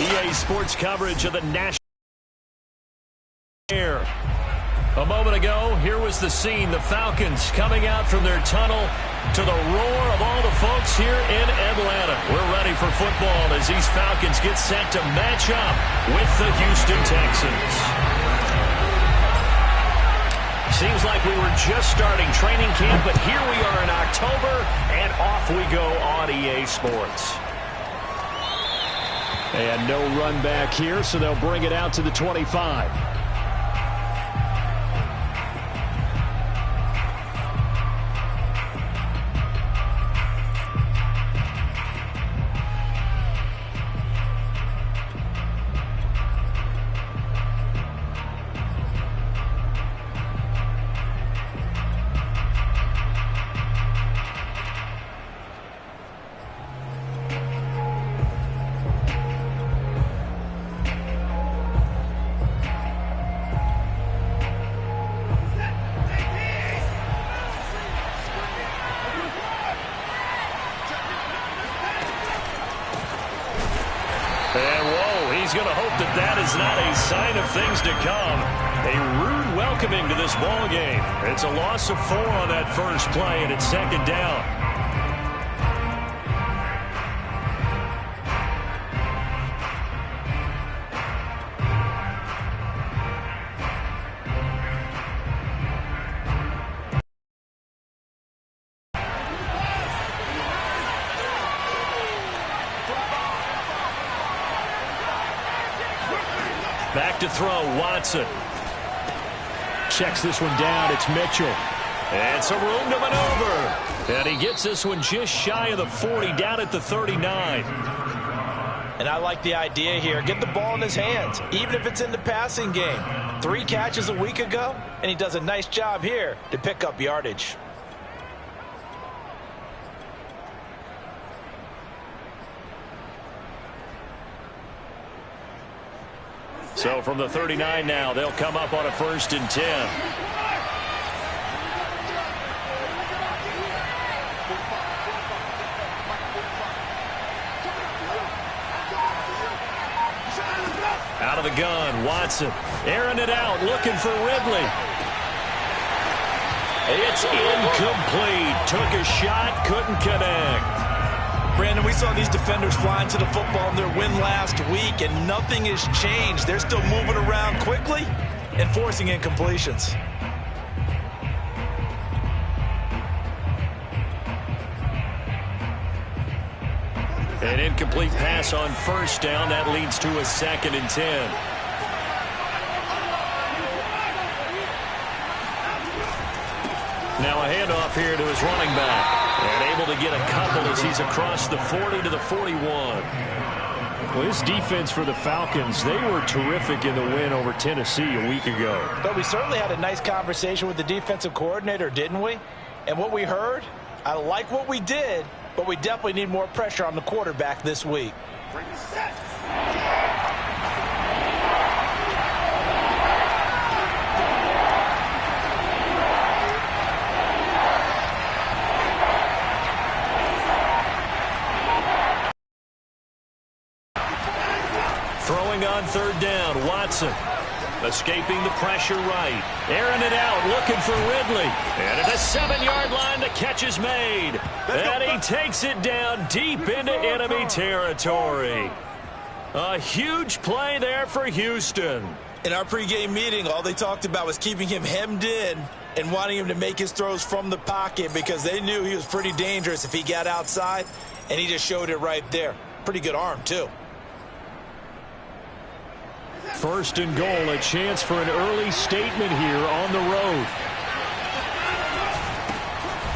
EA Sports coverage of the national air. A moment ago, here was the scene. The Falcons coming out from their tunnel to the roar of all the folks here in Atlanta. We're ready for football as these Falcons get set to match up with the Houston Texans. Seems like we were just starting training camp, but here we are in October, and off we go on EA Sports. And no run back here, so they'll bring it out to the 25. He's going to hope that that is not a sign of things to come. A rude welcoming to this ball game. It's a loss of 4 on that first play, and it's second down. Back to throw, Watson. Checks this one down, it's Mitchell. And some room to maneuver. And he gets this one just shy of the 40, down at the 39. And I like the idea here. Get the ball in his hands, even if it's in the passing game. 3 catches a week ago, and he does a nice job here to pick up yardage. So from the 39 now, they'll come up on a 1st and 10. Out of the gun, Watson. Airing it out, looking for Ridley. It's incomplete. Took a shot, couldn't connect. Brandon, we saw these defenders flying to the football in their win last week, and nothing has changed. They're still moving around quickly and forcing incompletions. An incomplete pass on 1st down. That leads to a 2nd and 10. Now a handoff here to his running back. And able to get a couple as he's across the 40 to the 41. Well, this defense for the Falcons, they were terrific in the win over Tennessee a week ago. But we certainly had a nice conversation with the defensive coordinator, didn't we? And what we heard, I like what we did, but we definitely need more pressure on the quarterback this week. Throwing on 3rd down, Watson. Escaping the pressure right. Airing it out, looking for Ridley. And at the 7-yard line, the catch is made. And he takes it down deep into enemy territory. A huge play there for Houston. In our pregame meeting, all they talked about was keeping him hemmed in and wanting him to make his throws from the pocket because they knew he was pretty dangerous if he got outside, and he just showed it right there. Pretty good arm, too. 1st and goal, a chance for an early statement here on the road.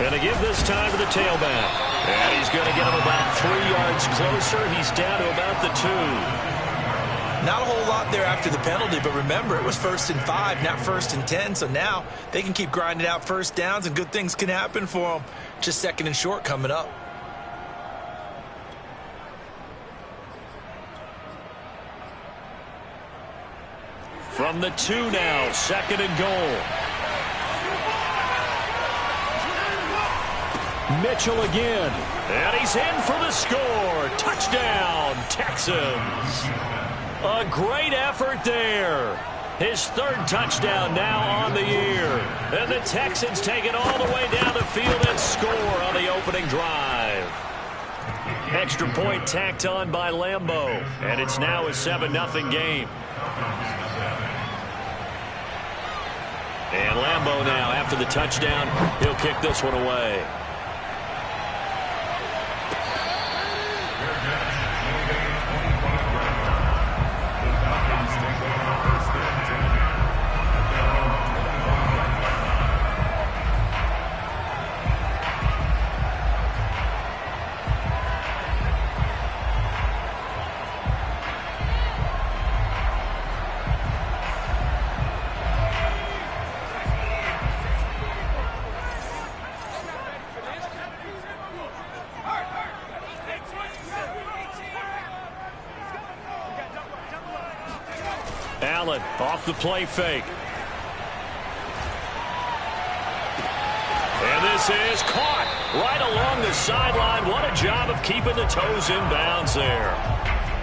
And to give this time to the tailback. And he's going to get him about 3 yards closer. He's down to about the 2. Not a whole lot there after the penalty, but remember, it was 1st and 5, not 1st and 10. So now they can keep grinding out 1st downs, and good things can happen for them. Just 2nd and short coming up. From the 2 now, 2nd and goal. Mitchell again. And he's in for the score. Touchdown, Texans. A great effort there. His third touchdown now on the year. And the Texans take it all the way down the field and score on the opening drive. Extra point tacked on by Lambeau. And it's now a 7-0 game. And Lambeau now, after the touchdown, he'll kick this one away. Allen off the play fake. And this is caught right along the sideline. What a job of keeping the toes in bounds there.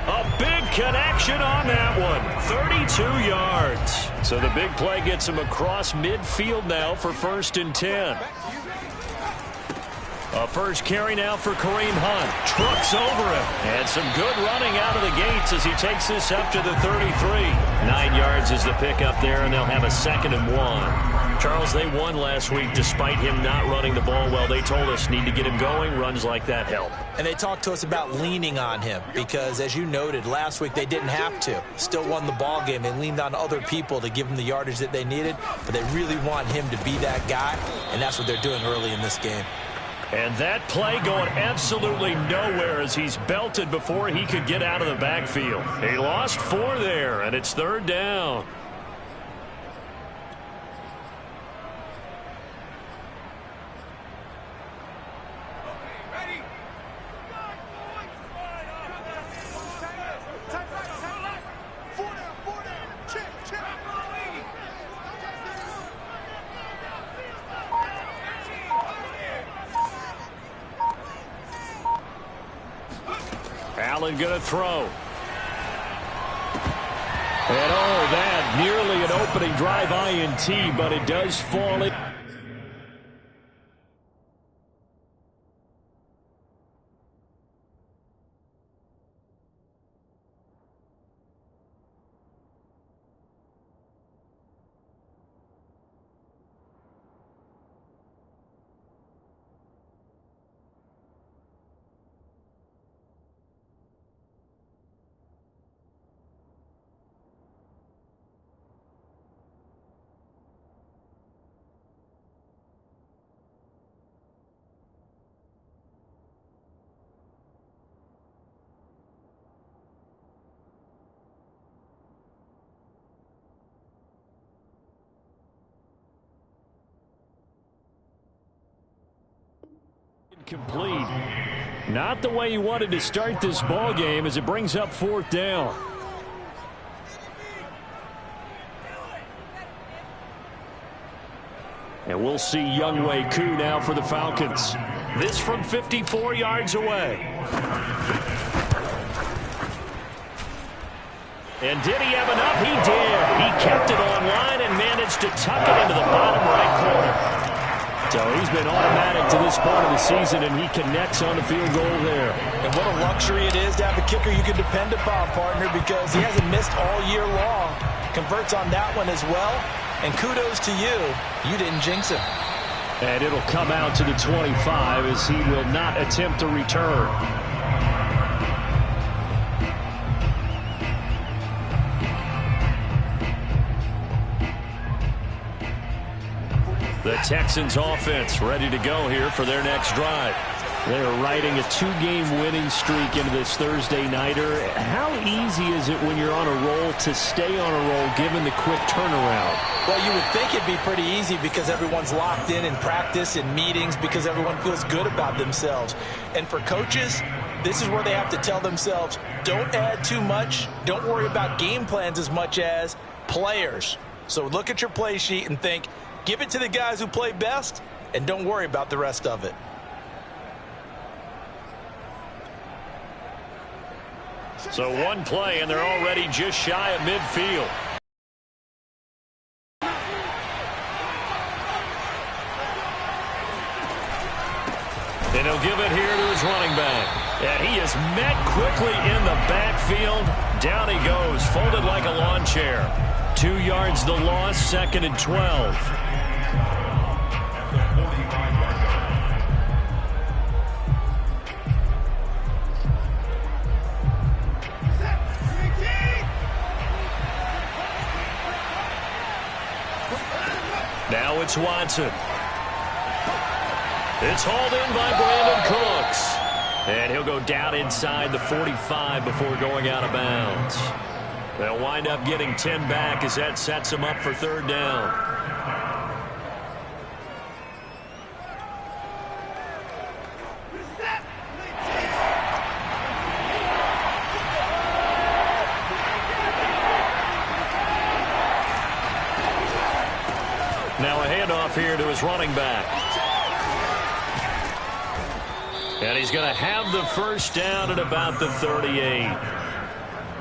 A big connection on that one. 32 yards. So the big play gets him across midfield now for 1st and 10. A first carry now for Kareem Hunt. Trucks over him. And some good running out of the gates as he takes this up to the 33. 9 yards is the pickup there, and they'll have a 2nd and 1. Charles, they won last week despite him not running the ball well. They told us need to get him going. Runs like that help. And they talked to us about leaning on him because, as you noted, last week they didn't have to. Still won the ball game. They leaned on other people to give them the yardage that they needed, but they really want him to be that guy, and that's what they're doing early in this game. And that play going absolutely nowhere as he's belted before he could get out of the backfield. He lost 4 there, and it's 3rd down. Allen going to throw. And that nearly an opening drive INT, but it does fall in. Complete. Not the way you wanted to start this ball game as it brings up 4th down. And we'll see Younghoe Koo now for the Falcons. This from 54 yards away. And did he have enough? He did. He kept it online and managed to tuck it into the bottom right corner. So he's been automatic to this point of the season, and he connects on the field goal there. And what a luxury it is to have a kicker you can depend upon, partner, because he hasn't missed all year long. Converts on that one as well. And kudos to you. You didn't jinx him. And it'll come out to the 25 as he will not attempt to return. The Texans offense ready to go here for their next drive. They're riding a 2-game winning streak into this Thursday nighter. How easy is it when you're on a roll to stay on a roll given the quick turnaround? Well, you would think it'd be pretty easy because everyone's locked in practice and meetings because everyone feels good about themselves. And for coaches, this is where they have to tell themselves, don't add too much. Don't worry about game plans as much as players. So look at your play sheet and think, give it to the guys who play best, and don't worry about the rest of it. So one play, and they're already just shy of midfield. And he'll give it here to his running back. And he is met quickly in the backfield. Down he goes, folded like a lawn chair. 2 yards the loss, 2nd and 12. Now it's Watson. It's hauled in by Brandon Cooks. And he'll go down inside the 45 before going out of bounds. They'll wind up getting 10 back as that sets him up for 3rd down. Now a handoff here to his running back. And he's going to have the 1st down at about the 38.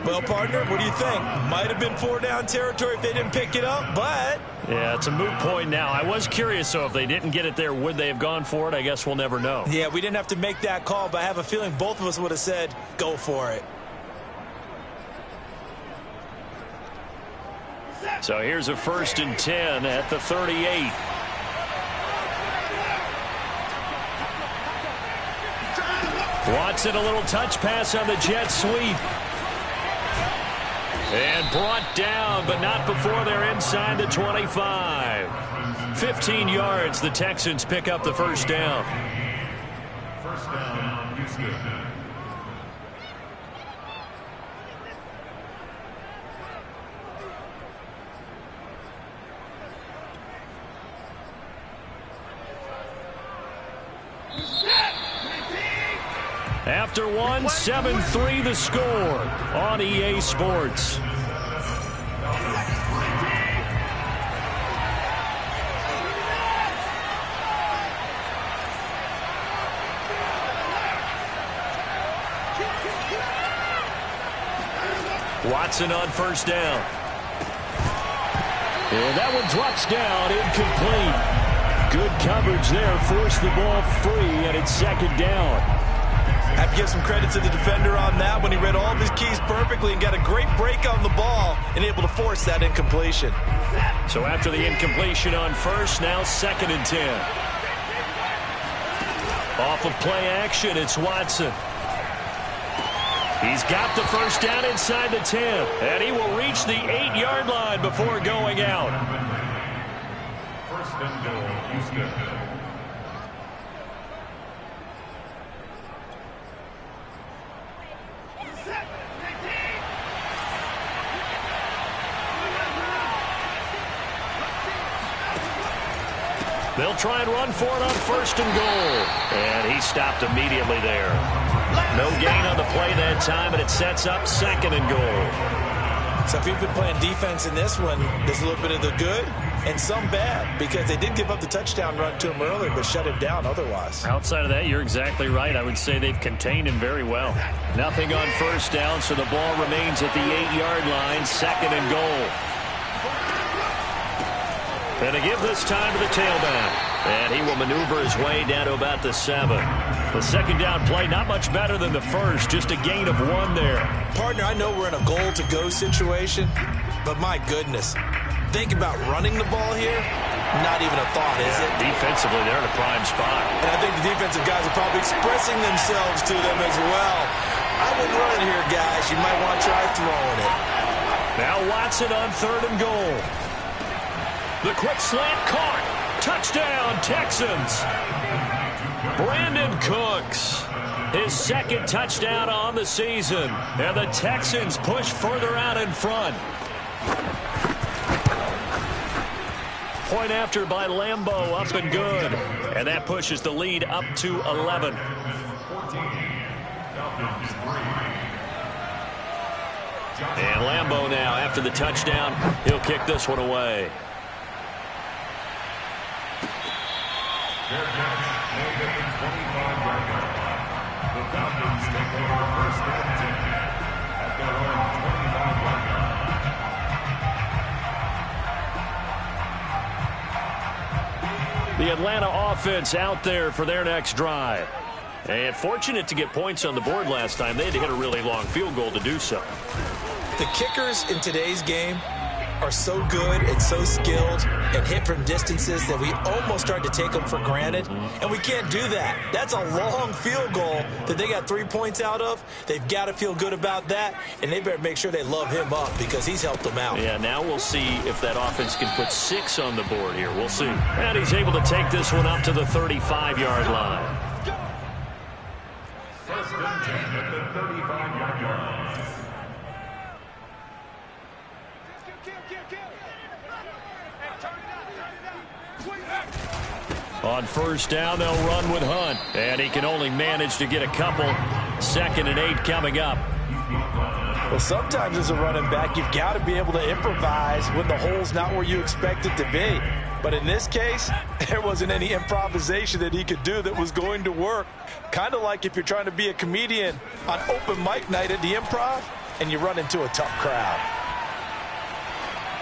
Well, partner, what do you think? Might have been 4-down territory if they didn't pick it up, but... Yeah, it's a moot point now. I was curious, so if they didn't get it there, would they have gone for it? I guess we'll never know. Yeah, we didn't have to make that call, but I have a feeling both of us would have said, go for it. So here's a 1st and 10 at the 38. Watson, a little touch pass on the jet sweep. And brought down, but not before they're inside the 25. 15 yards, the Texans pick up the 1st down. 1st down, Houston. After one, 7-3 the score on EA Sports. Watson on 1st down. And that one drops down, incomplete. Good coverage there, forced the ball free, and it's 2nd down. I have to give some credit to the defender on that when he read all of his keys perfectly and got a great break on the ball and able to force that incompletion. So after the incompletion on 1st, now 2nd and 10. Off of play action, it's Watson. He's got the 1st down inside the 10, and he will reach the 8-yard line before going out. 1st and goal, Houston. They'll try and run for it on 1st and goal. And he stopped immediately there. No gain on the play that time, and it sets up 2nd and goal. So if you've been playing defense in this one, there's a little bit of the good and some bad, because they did give up the touchdown run to him earlier, but shut him down otherwise. Outside of that, you're exactly right. I would say they've contained him very well. Nothing on 1st down, so the ball remains at the 8-yard line, 2nd and goal. And to give this time to the tailback. And he will maneuver his way down to about the 7. The 2nd down play, not much better than the 1st, just a gain of 1 there. Partner, I know we're in a goal-to-go situation, but my goodness, think about running the ball here. Not even a thought, is it? Defensively, they're in a prime spot. And I think the defensive guys are probably expressing themselves to them as well. I wouldn't run it here, guys. You might want to try throwing it. Now Watson on 3rd and goal. The quick slant caught. Touchdown, Texans. Brandon Cooks, his 2nd touchdown on the season. And the Texans push further out in front. Point after by Lambeau, up and good. And that pushes the lead up to 11. And Lambeau now, after the touchdown, he'll kick this one away. Their catch, no gain, 25-yard line. The Falcons take over 1st and 10 at The Atlanta offense out there for their next drive. And fortunate to get points on the board last time. They had to hit a really long field goal to do so. The kickers in today's game are so good and so skilled and hit from distances that we almost start to take them for granted. And we can't do that. That's a long field goal that they got 3 points out of. They've got to feel good about that, and they better make sure they love him up because he's helped them out. Yeah, now we'll see if that offense can put 6 on the board here. We'll see. And he's able to take this one up to the 35-yard line. First and 10 at the 35-yard line. On first down, they'll run with Hunt. And he can only manage to get a couple. 2nd and 8 coming up. Well, sometimes as a running back, you've got to be able to improvise when the hole's not where you expect it to be. But in this case, there wasn't any improvisation that he could do that was going to work. Kind of like if you're trying to be a comedian on open mic night at the Improv and you run into a tough crowd.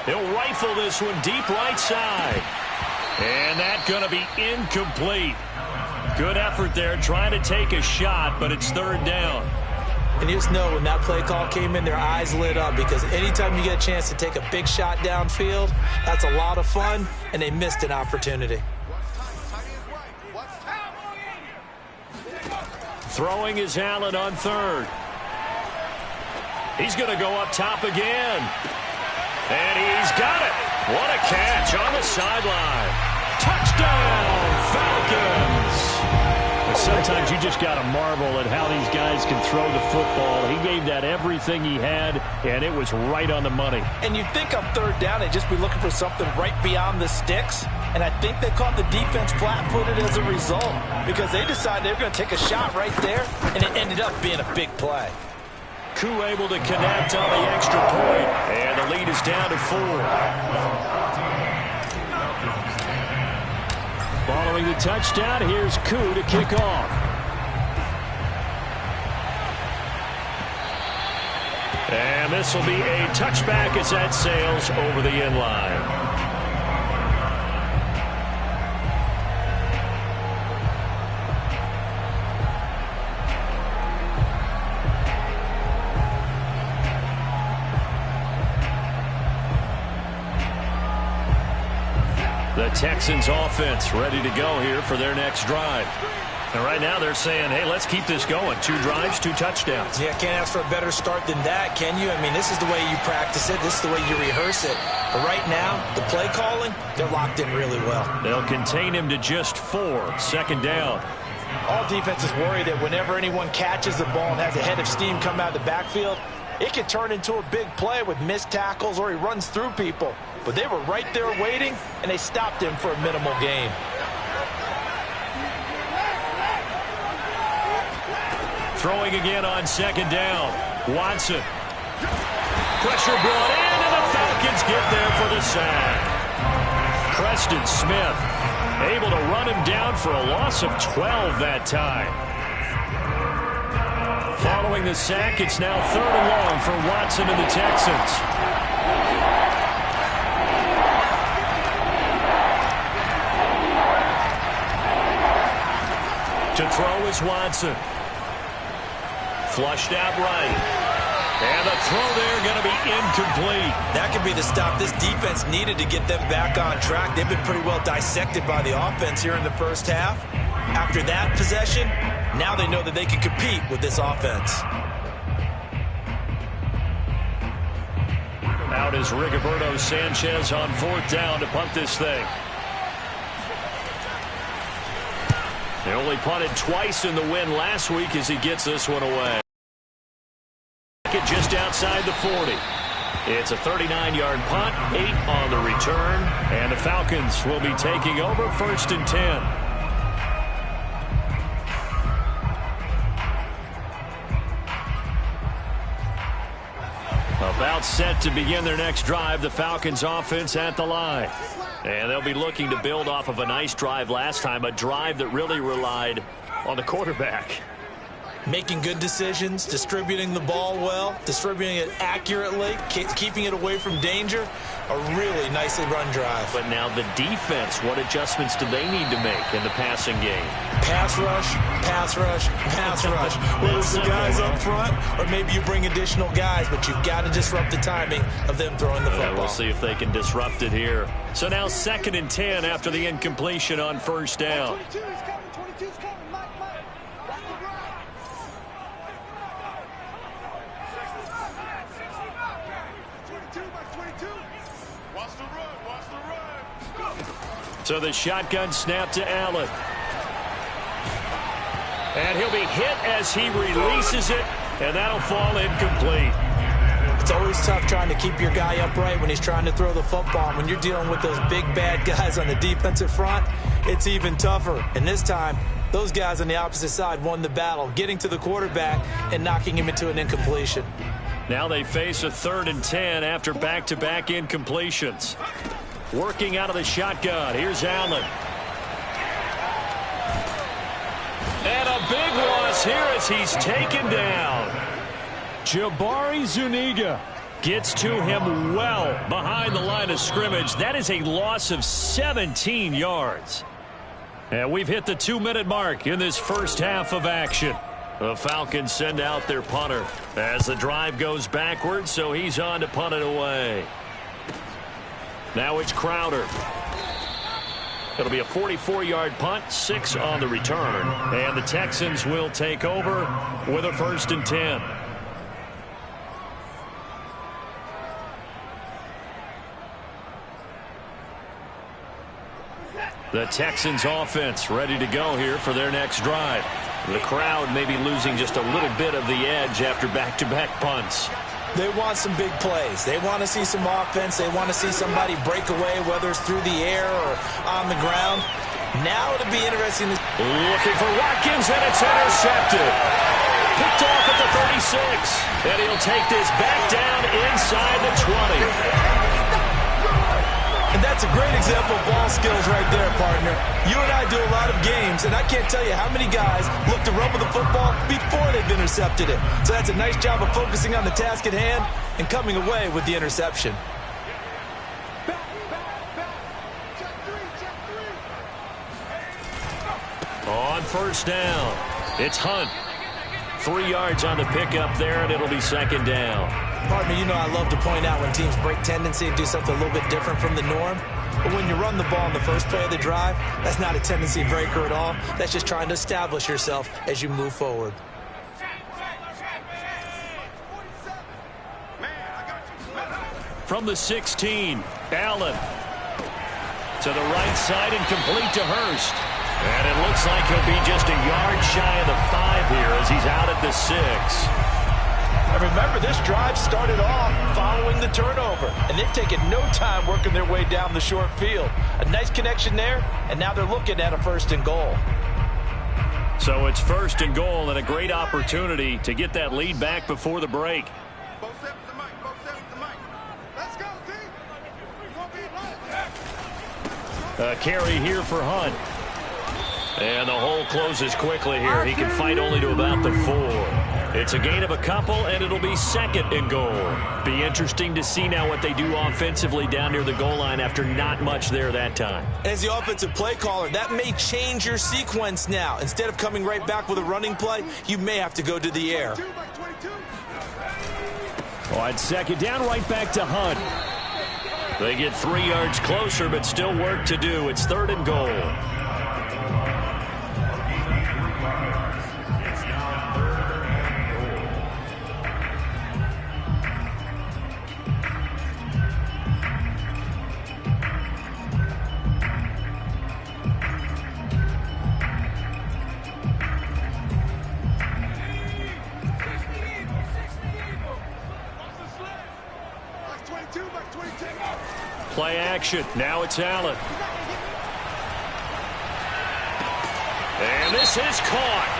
He'll rifle this one deep right side. And that's going to be incomplete. Good effort there trying to take a shot, but it's 3rd down. And you just know when that play call came in, their eyes lit up because anytime you get a chance to take a big shot downfield, that's a lot of fun, and they missed an opportunity. Throwing is Allen on 3rd. He's going to go up top again. And he's got it. What a catch on the sideline. Touchdown, Falcons. Sometimes you just got to marvel at how these guys can throw the football. He gave that everything he had, and it was right on the money. And you'd think on 3rd down they'd just be looking for something right beyond the sticks. And I think they caught the defense flat-footed as a result because they decided they were going to take a shot right there, and it ended up being a big play. Koo able to connect on the extra point, and the lead is down to 4. Following the touchdown, here's Koo to kick off. And this will be a touchback as that sails over the end line. The Texans offense ready to go here for their next drive. And right now they're saying, hey, let's keep this going. 2 drives, 2 touchdowns. Yeah, can't ask for a better start than that, can you? I mean, this is the way you practice it. This is the way you rehearse it. But right now, the play calling, they're locked in really well. They'll contain him to just 4. 2nd down. All defenses worry that whenever anyone catches the ball and has a head of steam come out of the backfield, it can turn into a big play with missed tackles or he runs through people. But they were right there waiting, and they stopped him for a minimal gain. Throwing again on 2nd down. Watson. Pressure brought in, and the Falcons get there for the sack. Preston Smith able to run him down for a loss of 12 that time. Following the sack, it's now 3rd and long for Watson and the Texans. To throw is Watson. Flushed out right. And the throw there going to be incomplete. That could be the stop this defense needed to get them back on track. They've been pretty well dissected by the offense here in the first half. After that possession, now they know that they can compete with this offense. Out is Rigoberto Sanchez on 4th down to punt this thing. They only punted twice in the win last week as he gets this one away. Just outside the 40. It's a 39-yard punt, 8 on the return, and the Falcons will be taking over 1st and 10. About set to begin their next drive, the Falcons offense at the line. And they'll be looking to build off of a nice drive last time, a drive that really relied on the quarterback. making good decisions, distributing the ball well, distributing it accurately, keeping it away from danger. A really nicely run drive. But now the defense, what adjustments do they need to make in the passing game? Pass rush, pass rush, pass rush. Whether it's the guys up front or maybe you bring additional guys, but you've got to disrupt the timing of them throwing the football. We'll see if they can disrupt it here. So now 2nd and 10 after the incompletion on 1st down. 22's coming, 22's coming. Mike. Watch the run. So the shotgun snap to Allen. And he'll be hit as he releases it, and that'll fall incomplete. It's always tough trying to keep your guy upright when he's trying to throw the football. When you're dealing with those big, bad guys on the defensive front, it's even tougher. And this time, those guys on the opposite side won the battle, getting to the quarterback and knocking him into an incompletion. Now they face a 3rd and 10 after back-to-back incompletions. Working out of the shotgun. Here's Allen. And a big loss here as he's taken down. Jabari Zuniga gets to him well behind the line of scrimmage. That is a loss of 17 yards. And we've hit the 2-minute mark in this first half of action. The Falcons send out their punter as the drive goes backwards, so he's on to punt it away. Now it's Crowder. It'll be a 44-yard punt, 6 on the return. And the Texans will take over with a 1st and 10. The Texans offense ready to go here for their next drive. The crowd may be losing just a little bit of the edge after back-to-back punts. They want some big plays. They want to see some offense. They want to see somebody break away, whether it's through the air or on the ground. Now it'll be interesting. Looking for Watkins, and it's intercepted. Picked off at the 36. And he'll take this back down inside the 20. And that's a great example of ball skills right there, partner. You and I do a lot of games, and I can't tell you how many guys look to run with the football before they've intercepted it. So that's a nice job of focusing on the task at hand and coming away with the interception. On 1st down, it's Hunt. 3 yards on the pickup there, and it'll be 2nd down. Partner, you know I love to point out when teams break tendency and do something a little bit different from the norm. But when you run the ball in the first play of the drive, that's not a tendency breaker at all. That's just trying to establish yourself as you move forward. From the 16, Allen. To the right side and complete to Hurst. And it looks like he'll be just a yard shy of the 5 here as he's out at the 6. And remember, this drive started off following the turnover, and they've taken no time working their way down the short field. A nice connection there, and now they're looking at a 1st and goal. So it's 1st and goal and a great opportunity to get that lead back before the break. A carry here for Hunt. And the hole closes quickly here. He can fight only to about the 4. It's a gain of a couple, and it'll be 2nd and goal. Be interesting to see now what they do offensively down near the goal line after not much there that time. As the offensive play caller, that may change your sequence now. Instead of coming right back with a running play, you may have to go to the air. On 2nd down, right back to Hunt. They get 3 yards closer, but still work to do. It's 3rd and goal. Play action. Now it's Allen. And this is caught.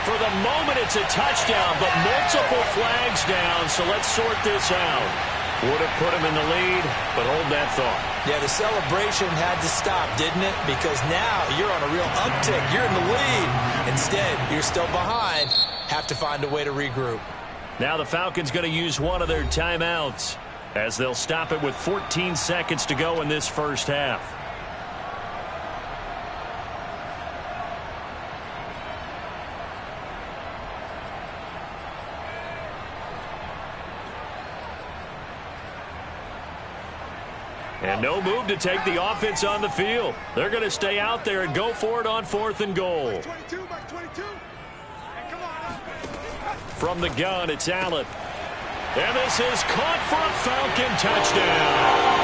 For the moment, it's a touchdown, but multiple flags down, so let's sort this out. Would have put him in the lead, but hold that thought. Yeah, the celebration had to stop, didn't it? Because now you're on a real uptick. You're in the lead. Instead, you're still behind. Have to find a way to regroup. Now the Falcons going to use one of their timeouts as they'll stop it with 14 seconds to go in this first half. And no move to take the offense on the field. They're going to stay out there and go for it on 4th and goal. From the gun, it's Allen. And this is caught for a Falcon touchdown.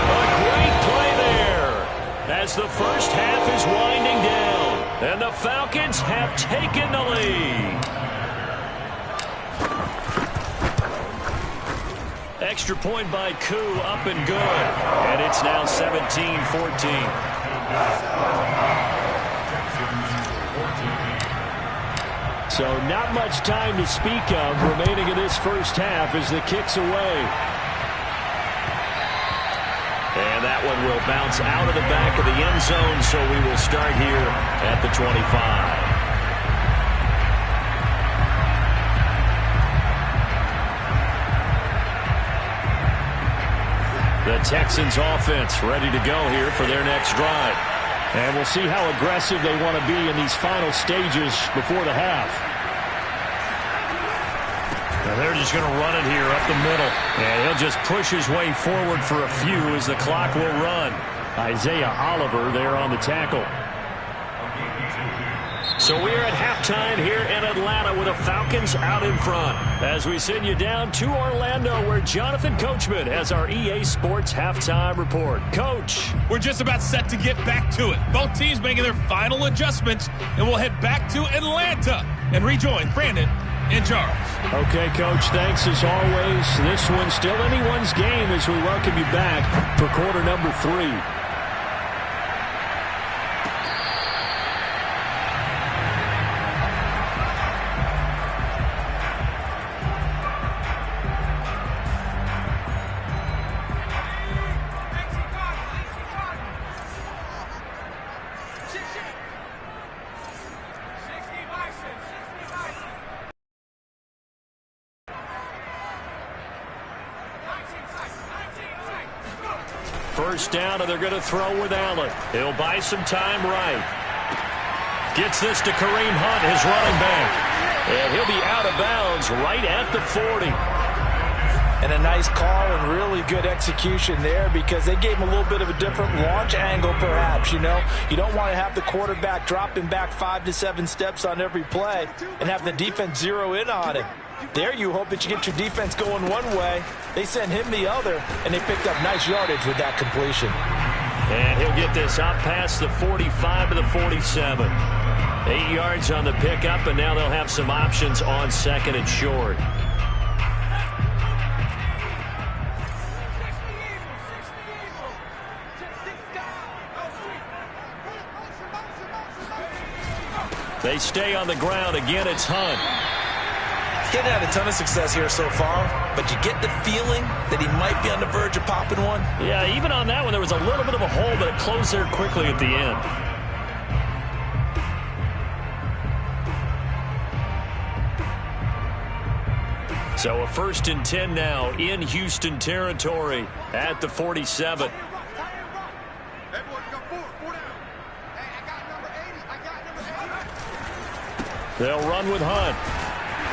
A great play there as the first half is winding down. And the Falcons have taken the lead. Extra point by Koo, up and good. And it's now 17-14. So not much time to speak of remaining in this first half as the kick's away. And that one will bounce out of the back of the end zone, so we will start here at the 25. The Texans offense ready to go here for their next drive. And we'll see how aggressive they want to be in these final stages before the half. Now they're just going to run it here up the middle. And he'll just push his way forward for a few as the clock will run. Isaiah Oliver there on the tackle. So we're at halftime here in Atlanta with the Falcons out in front. As we send you down to Orlando where Jonathan Coachman has our EA Sports halftime report. Coach. We're just about set to get back to it. Both teams making their final adjustments, and we'll head back to Atlanta and rejoin Brandon and Charles. Okay, Coach, thanks as always. This one's still anyone's game as we welcome you back for quarter number 3. First down, and they're going to throw with Allen. He'll buy some time right. Gets this to Kareem Hunt, his running back. And he'll be out of bounds right at the 40. And a nice call and really good execution there because they gave him a little bit of a different launch angle perhaps, you know. You don't want to have the quarterback dropping back 5 to 7 steps on every play and have the defense zero in on it. There you hope that you get your defense going one way. They sent him the other, and they picked up nice yardage with that completion. And he'll get this out past the 45 to the 47. 8 yards on the pickup, and now they'll have some options on second and short. They stay on the ground. Again, it's Hunt. Getting had a ton of success here so far, but you get the feeling that he might be on the verge of popping one. Yeah, even on that one, there was a little bit of a hole, but it closed there quickly at the end. So a 1st and 10 now in Houston territory at the 47. They'll run with Hunt.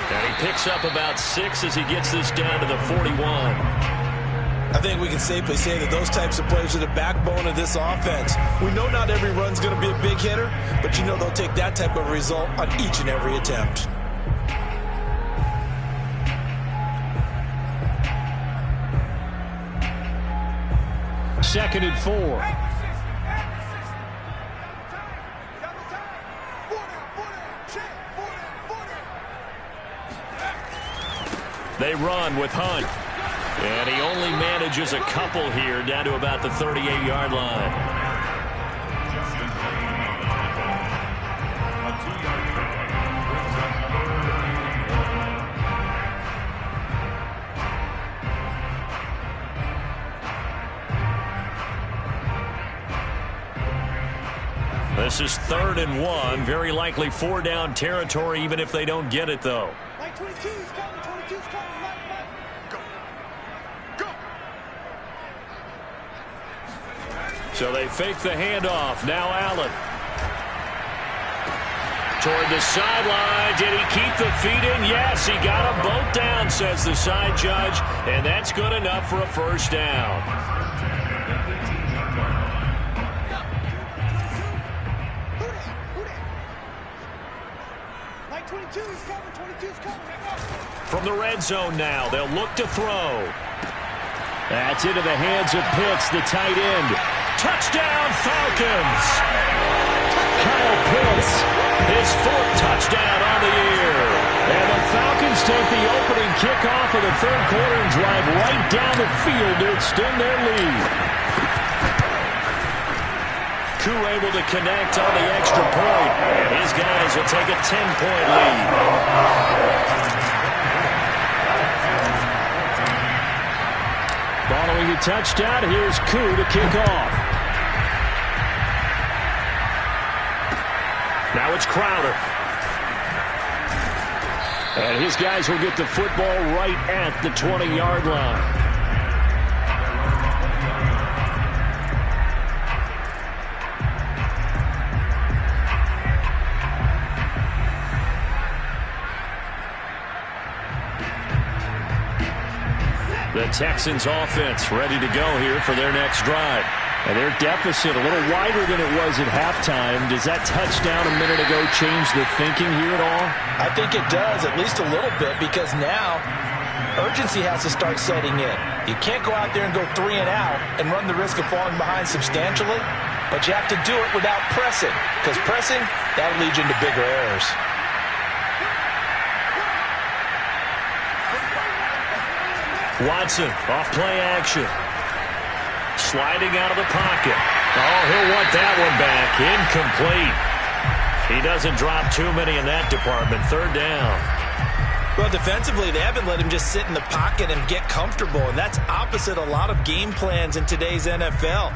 And he picks up about 6 as he gets this down to the 41. I think we can safely say that those types of plays are the backbone of this offense. We know not every run's going to be a big hitter, but you know they'll take that type of result on each and every attempt. Second and 4. They run with Hunt. And he only manages a couple here down to about the 38-yard line. This is 3rd and 1. Very likely 4-down territory, even if they don't get it, though. Like 22 is coming. 22 is coming. Mike. Go. Go. So they fake the handoff. Now Allen. Toward the sideline. Did he keep the feet in? Yes, he got them both down, says the side judge. And that's good enough for a first down. Like 22 is coming. 22 is coming. From the red zone now, they'll look to throw. That's into the hands of Pitts, the tight end. Touchdown, Falcons! Kyle Pitts, His 4th touchdown on the year. and the Falcons take the opening kickoff of the 3rd quarter and drive right down the field to extend their lead. Koo able to connect on the extra point, and his guys will take a 10-point lead. Following a touchdown, here's Koo to kick off. Now it's Crowder. And his guys will get the football right at the 20-yard line. The Texans offense ready to go here for their next drive. And their deficit a little wider than it was at halftime. Does that touchdown a minute ago change the thinking here at all? I think it does, at least a little bit, because now urgency has to start setting in. You can't go out there and go 3 and out and run the risk of falling behind substantially, but you have to do it without pressing, because pressing, that'll lead you into bigger errors. Watson off play action. Sliding out of the pocket. Oh, he'll want that one back. Incomplete. He doesn't drop too many in that department. 3rd down. Well, defensively, they haven't let him just sit in the pocket and get comfortable, and that's opposite a lot of game plans in today's NFL.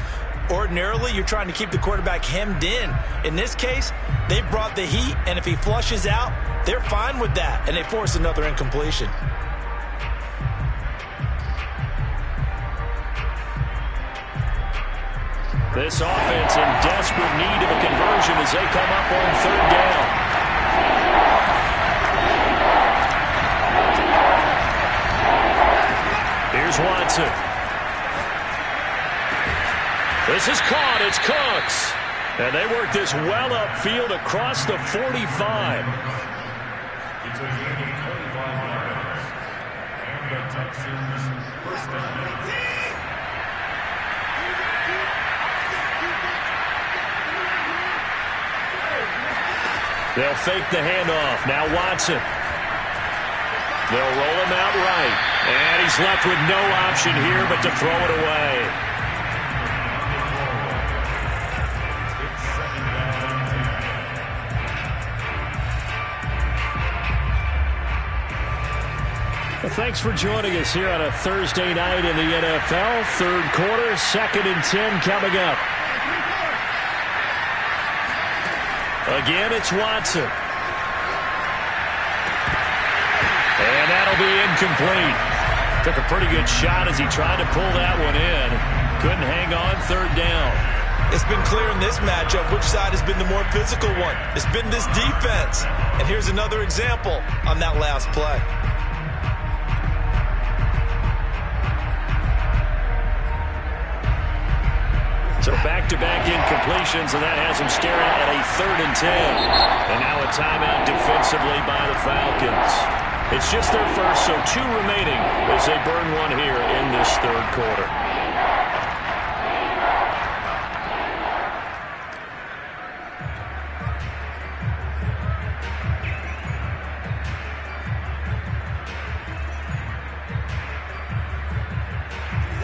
Ordinarily, you're trying to keep the quarterback hemmed in. In this case, they brought the heat, and if he flushes out, they're fine with that, and they force another incompletion. This offense in desperate need of a conversion as they come up on 3rd down. Here's Watson. This is caught. It's Cooks. And they work this well upfield across the 45. It's a gain of 25 yards. And the Texans first down. They'll fake the handoff. Now Watson. They'll roll him out right. And he's left with no option here but to throw it away. Well, thanks for joining us here on a Thursday night in the NFL. 3rd quarter, 2nd and 10 coming up. Again, it's Watson. And that'll be incomplete. Took a pretty good shot as he tried to pull that one in. Couldn't hang on. 3rd down. It's been clear in this matchup which side has been the more physical one. It's been this defense. And here's another example on that last play. So back-to-back incompletions, and that has him staring at a 3rd and 10. And now a timeout defensively by the Falcons. It's just their first, so 2 remaining as they burn one here in this 3rd quarter.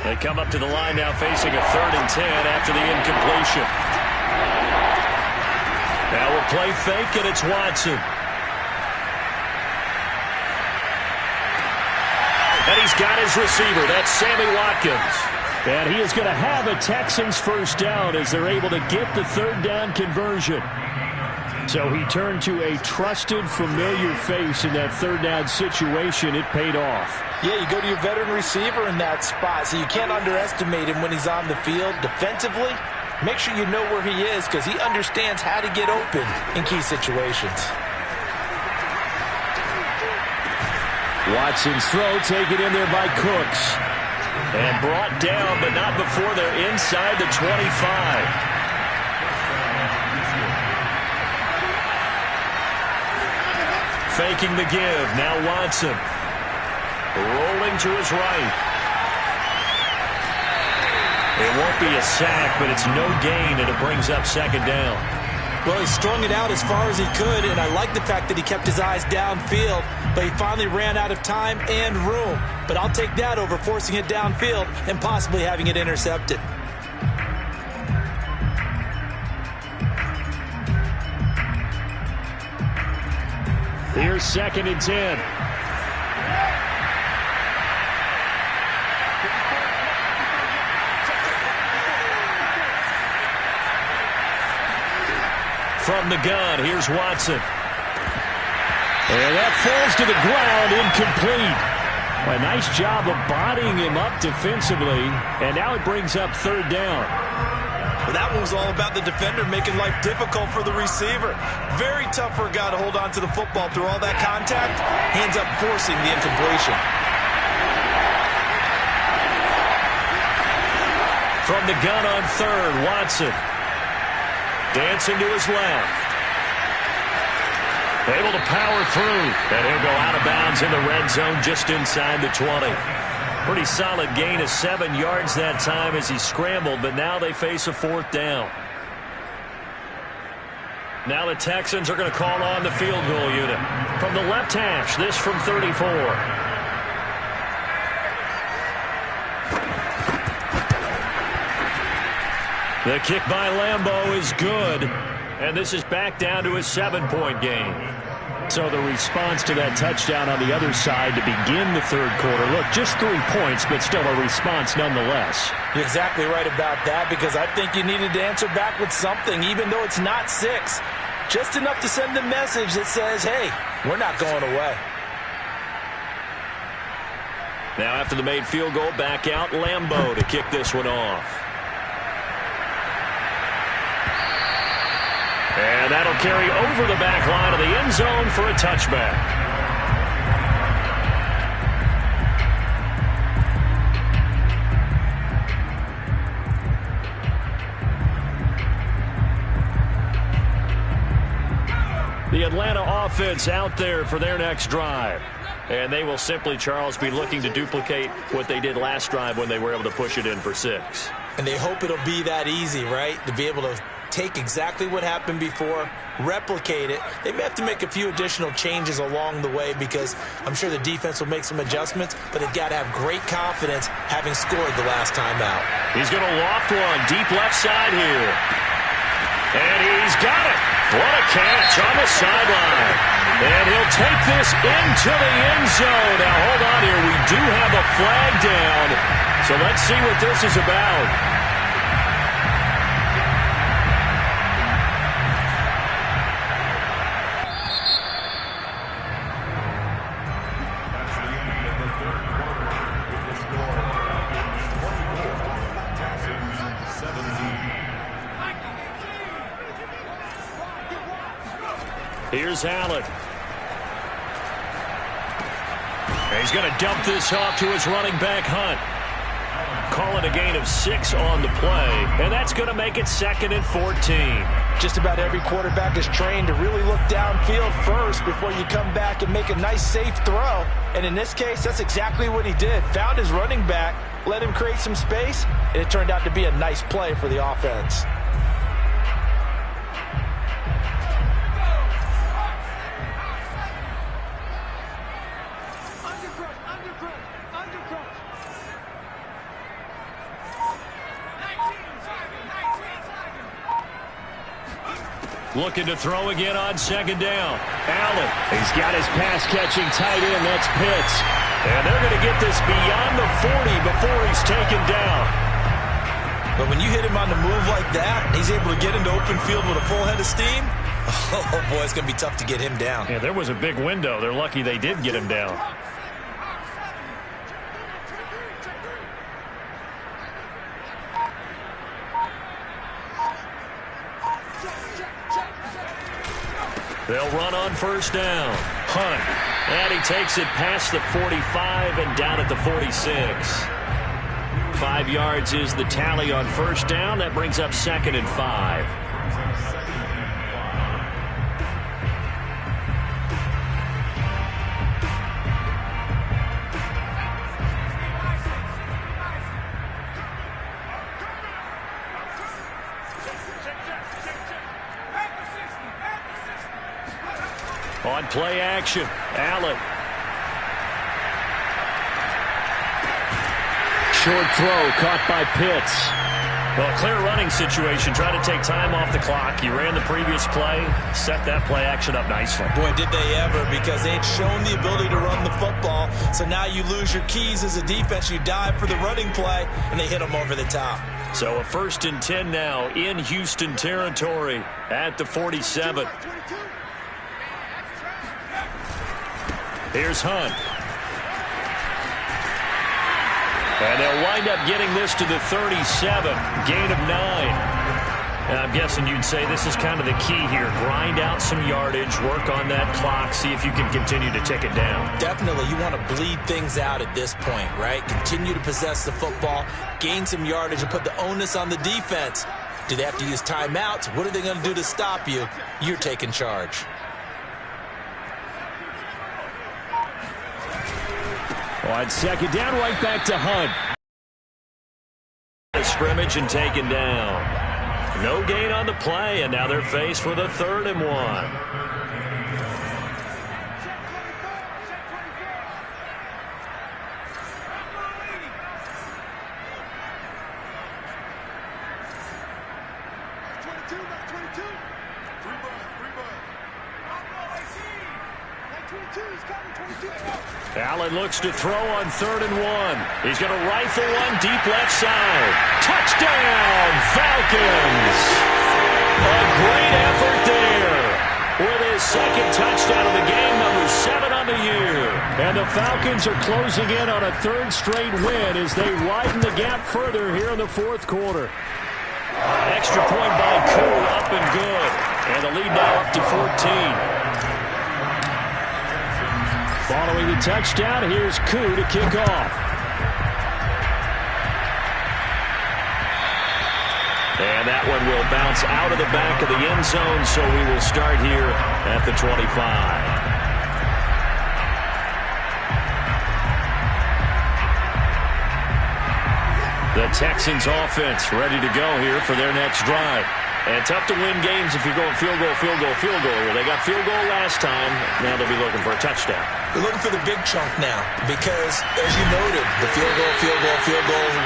They come up to the line now facing a 3rd and 10 after the incompletion. Now we'll play fake, and it's Watson. And he's got his receiver. That's Sammy Watkins. And he is going to have a Texans first down as they're able to get the third down conversion. So he turned to a trusted, familiar face in that third down situation. It paid off. Yeah, you go to your veteran receiver in that spot, so you can't underestimate him when he's on the field. Defensively, make sure you know where he is because he understands how to get open in key situations. Watson's throw taken in there by Cooks. And brought down, but not before they're inside the 25. Faking the give. Now Watson. Rolling to his right. It won't be a sack, but it's no gain, and it brings up second down. Well, he strung it out as far as he could, and I like the fact that he kept his eyes downfield, but he finally ran out of time and room. But I'll take that over forcing it downfield and possibly having it intercepted. Here's 2nd and 10. From the gun, here's Watson. And that falls to the ground, incomplete. A nice job of bodying him up defensively, and now it brings up third down. Well, that one was all about the defender making life difficult for the receiver. Very tough for a guy to hold on to the football through all that contact. He ends up forcing the incompletion. From the gun on third, Watson. Dancing to his left. Able to power through. And he'll go out of bounds in the red zone just inside the 20. Pretty solid gain of 7 yards that time as he scrambled, but now they face a fourth down. Now the Texans are going to call on the field goal unit. From the left hash, this from 34. The kick by Lambeau is good, and this is back down to a 7-point game. So the response to that touchdown on the other side to begin the third quarter. Look, just 3 points, but still a response nonetheless. You're exactly right about that because I think you needed to answer back with something, even though it's not 6. Just enough to send a message that says, hey, we're not going away. Now after the made field goal, back out Lambeau to kick this one off. And that'll carry over the back line of the end zone for a touchback. The Atlanta offense out there for their next drive. And they will simply, Charles, be looking to duplicate what they did last drive when they were able to push it in for 6. And they hope it'll be that easy, right? To be able to take exactly what happened before, replicate it. They may have to make a few additional changes along the way because I'm sure the defense will make some adjustments, but they've got to have great confidence having scored the last time out. He's going to loft one deep left side here. And he's got it. What a catch on the sideline. And he'll take this into the end zone. Now, hold on here. We do have a flag down. So let's see what this is about. Here's Allen. And he's going to dump this off to his running back, Hunt. Calling a gain of 6 on the play, and that's going to make it 2nd and 14. Just about every quarterback is trained to really look downfield first before you come back and make a nice, safe throw. And in this case, that's exactly what he did. Found his running back, let him create some space, and it turned out to be a nice play for the offense. Looking to throw again on 2nd down. Allen. He's got his pass-catching tight end. That's Pitts. And they're going to get this beyond the 40 before he's taken down. But when you hit him on the move like that, he's able to get into open field with a full head of steam, oh, boy, it's going to be tough to get him down. Yeah, there was a big window. They're lucky they did get him down. They'll run on first down. Hunt. And he takes it past the 45 and down at the 46. 5 yards is the tally on first down. That brings up 2nd and 5. On play action, Allen. Short throw caught by Pitts. Well, clear running situation. Try to take time off the clock. He ran the previous play, set that play action up nicely. Boy, did they ever, because they had shown the ability to run the football. So now you lose your keys as a defense. You dive for the running play, and they hit them over the top. So a 1st and 10 now in Houston territory at the 47. Here's Hunt. And they'll wind up getting this to the 37. Gain of 9. And I'm guessing you'd say this is kind of the key here. Grind out some yardage, work on that clock, see if you can continue to tick it down. Definitely, you want to bleed things out at this point, right? Continue to possess the football, gain some yardage, and put the onus on the defense. Do they have to use timeouts? What are they going to do to stop you? You're taking charge. On 2nd down, right back to Hunt. A scrimmage and taken down. No gain on the play, and now they're faced with a 3rd and 1. Allen looks to throw on 3rd and 1. He's going to rifle one deep left side. Touchdown, Falcons! A great effort there with his 2nd touchdown of the game, number 7 on the year. And the Falcons are closing in on a 3rd straight win as they widen the gap further here in the 4th quarter. Extra point by Koo, up and good. And the lead now up to 14. Following the touchdown, here's Koo to kick off. And that one will bounce out of the back of the end zone, so we will start here at the 25. The Texans offense ready to go here for their next drive. And tough to win games if you're going field goal, field goal, field goal. Well, they got field goal last time. Now they'll be looking for a touchdown. They're looking for the big chunk now because, as you noted, the field goal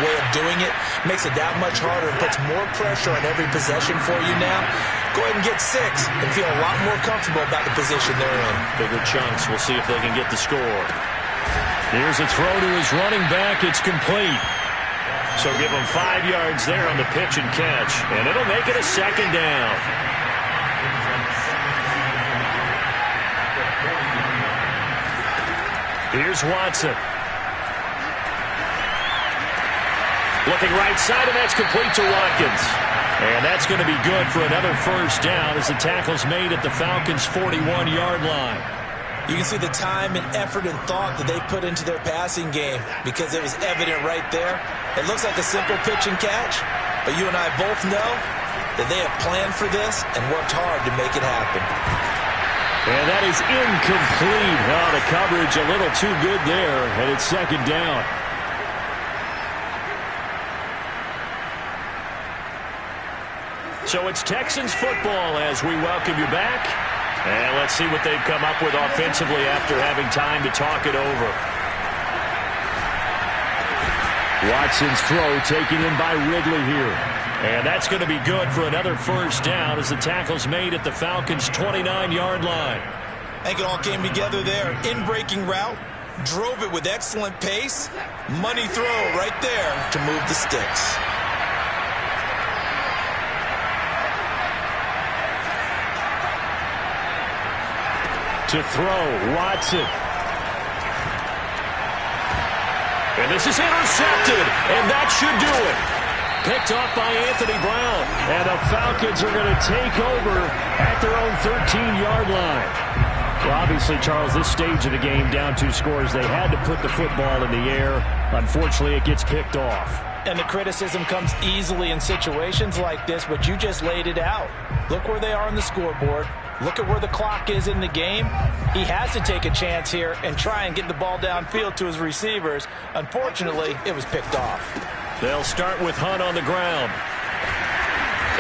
way of doing it makes it that much harder and puts more pressure on every possession for you now. Go ahead and get 6 and feel a lot more comfortable about the position they're in. Bigger chunks. We'll see if they can get the score. Here's a throw to his running back. It's complete. So give him 5 yards there on the pitch and catch, and it'll make it a 2nd down. Here's Watson. Looking right side, and that's complete to Watkins. And that's going to be good for another 1st down as the tackle's made at the Falcons' 41-yard line. You can see the time and effort and thought that they put into their passing game because it was evident right there. It looks like a simple pitch and catch, but you and I both know that they have planned for this and worked hard to make it happen. And that is incomplete. Oh, the coverage a little too good there, and it's 2nd down. So it's Texans football as we welcome you back. And let's see what they've come up with offensively after having time to talk it over. Watson's throw taken in by Ridley here. And that's going to be good for another 1st down as the tackle's made at the Falcons' 29-yard line. I think it all came together there. In-breaking route, drove it with excellent pace. Money throw right there to move the sticks. To throw, Watson. And this is intercepted, and that should do it. Picked off by Anthony Brown. And the Falcons are going to take over at their own 13-yard line. Well, obviously, Charles, this stage of the game, down 2 scores, they had to put the football in the air. Unfortunately, it gets picked off. And the criticism comes easily in situations like this, but you just laid it out. Look where they are on the scoreboard. Look at where the clock is in the game. He has to take a chance here and try and get the ball downfield to his receivers. Unfortunately, it was picked off. They'll start with Hunt on the ground.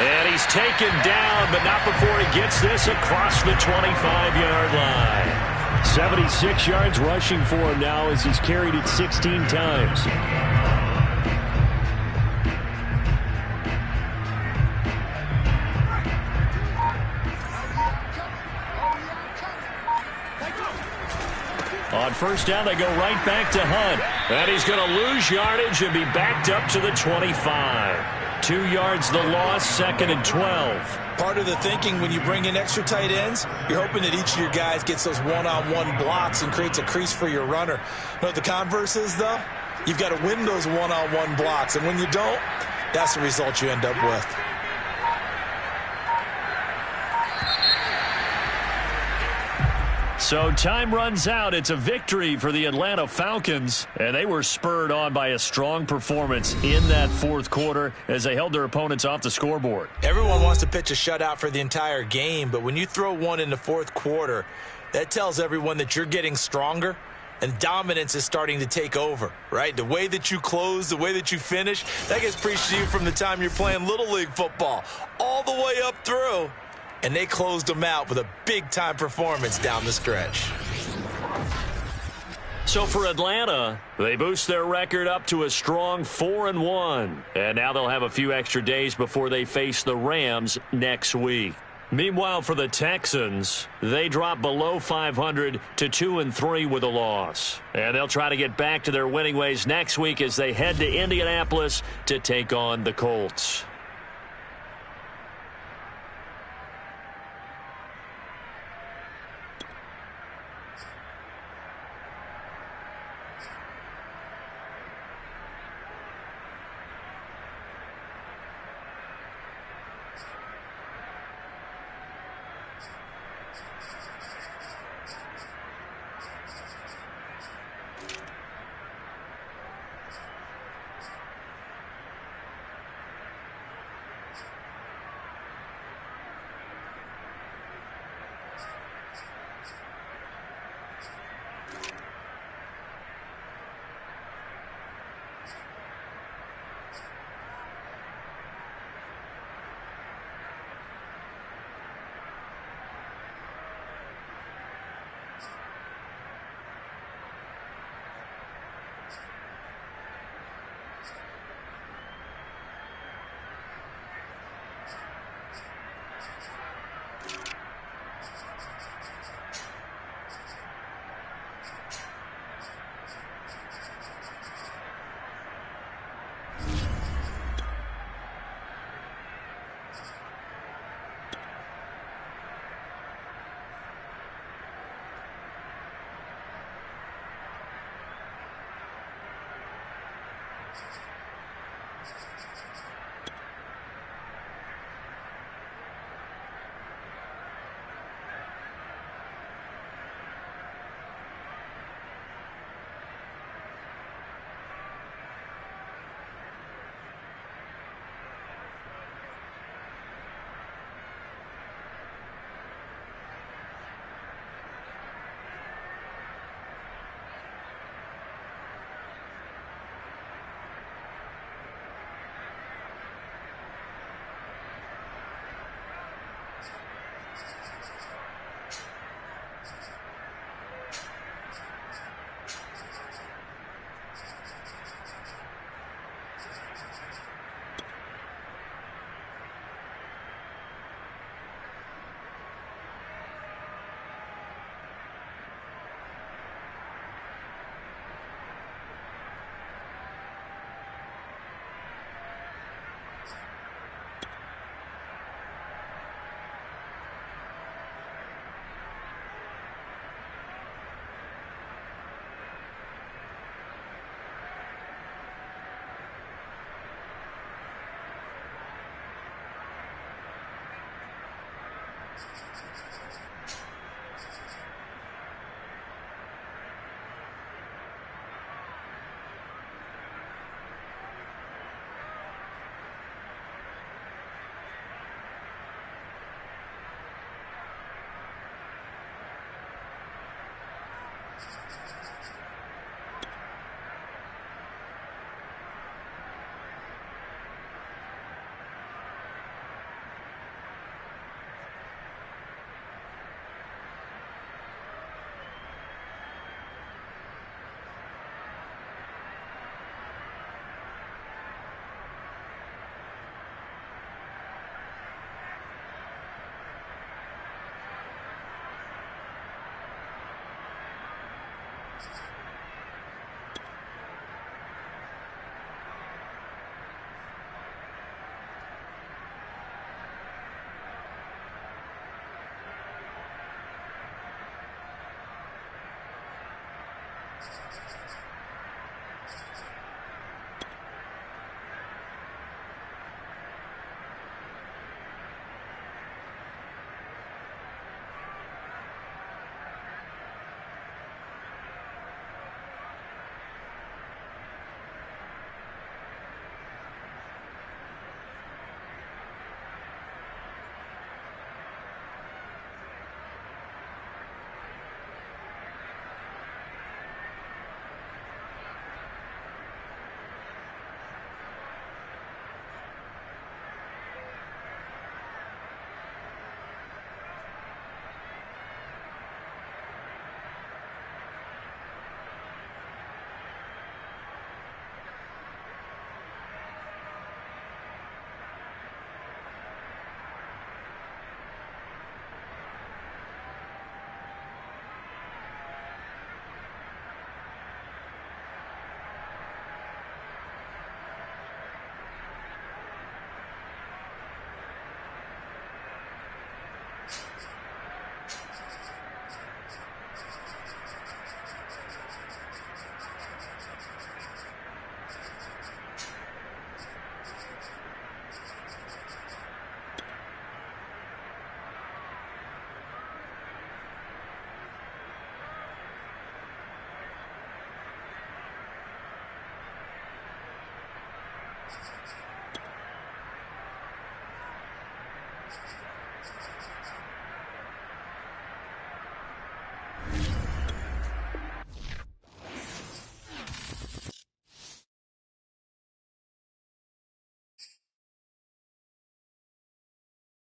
And he's taken down, but not before he gets this across the 25-yard line. 76 yards rushing for him now as he's carried it 16 times. On first down, they go right back to Hunt. And he's going to lose yardage and be backed up to the 25. 2 yards the loss, 2nd and 12. Part of the thinking when you bring in extra tight ends, you're hoping that each of your guys gets those one-on-one blocks and creates a crease for your runner. You know what the converse is, though? You've got to win those one-on-one blocks, and when you don't, that's the result you end up with. So time runs out. It's a victory for the Atlanta Falcons, and they were spurred on by a strong performance in that 4th quarter as they held their opponents off the scoreboard. Everyone wants to pitch a shutout for the entire game, but when you throw one in the 4th quarter, that tells everyone that you're getting stronger and dominance is starting to take over, right? The way that you close, the way that you finish, that gets preached to you from the time you're playing Little League football all the way up through. And they closed them out with a big-time performance down the stretch. So for Atlanta, they boost their record up to a strong 4-1. And now they'll have a few extra days before they face the Rams next week. Meanwhile, for the Texans, they drop below 500 to 2-3 with a loss. And they'll try to get back to their winning ways next week as they head to Indianapolis to take on the Colts.